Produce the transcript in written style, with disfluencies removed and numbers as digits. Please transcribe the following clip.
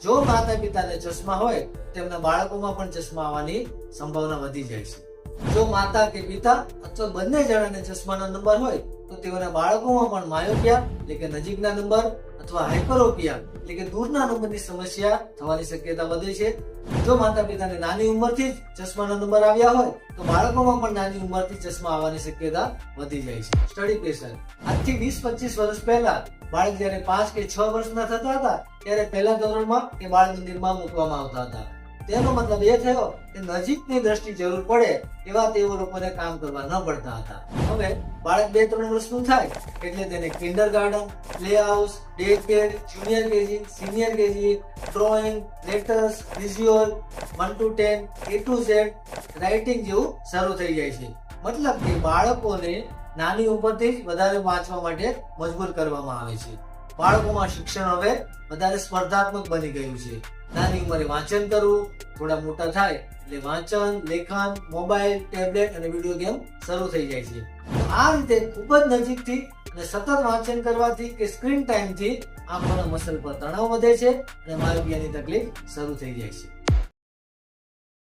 જો માતા પિતાને ચશ્મા હોય તેમના બાળકોમાં પણ ચશ્મા આવવાની સંભાવના વધી જાય છે. જો માતા કે પિતા અથવા બંને જણાને ચશ્માનો નંબર હોય તો તેઓના બાળકોમાં પણ માયોપિયા એટલે કે નજીકના નંબર અથવા હાઇપરોપિયા એટલે કે દૂરના નંબરની સમસ્યા થવાની શક્યતા વધે છે. જો માતા પિતાને નાની ઉંમરથી જ ચશ્માના નંબર આવ્યા હોય તો બાળકોમાં પણ નાની ઉંમરથી ચશ્મા આવવાની શક્યતા વધી જાય છે. Study pressure. આજથી 20-25 વર્ષ પહેલા બાળક જ્યારે 5 કે 6 વર્ષના થતા હતા ત્યારે પહેલા ધોરણમાં કે બાળ મંદિરમાં મૂકવામાં આવતા હતા. તેનો મતલબ એ થયો કે નજીકની દ્રષ્ટિ જરૂર પડે એવા તેઓ લોકોને કામ કરવા ન પડતા હતા. હવે બાળક 2-3 વર્ષનું થાય એટલે તેને kindergarten, play house, day care, junior KG, senior KG, drawing, letters, visual, 1 to 10, A to Z, writing જેવું શરૂ થઈ જાય છે. મતલબ કે બાળકોને નાની ઉંમરથી જ વધારે વાંચવા માટે મજબૂર કરવામાં આવે છે. બાળકોમાં શિક્ષણ હવે વધારે સ્પર્ધાત્મક બની ગયું છે. નાની ઉંમરે વાંચન કરવું, થોડા મોટા થાય એટલે વાંચન, લેખન, મોબાઈલ, ટેબ્લેટ અને વિડીયો ગેમ શરૂ થઈ જાય છે. આ રીતે ખૂબ જ નજીકથી અને સતત વાંચન કરવાથી કે સ્ક્રીન ટાઈમથી આંખોના મસલ પર તણાવ વધે છે અને માયોપિયાની તકલીફ શરૂ થઈ જાય છે.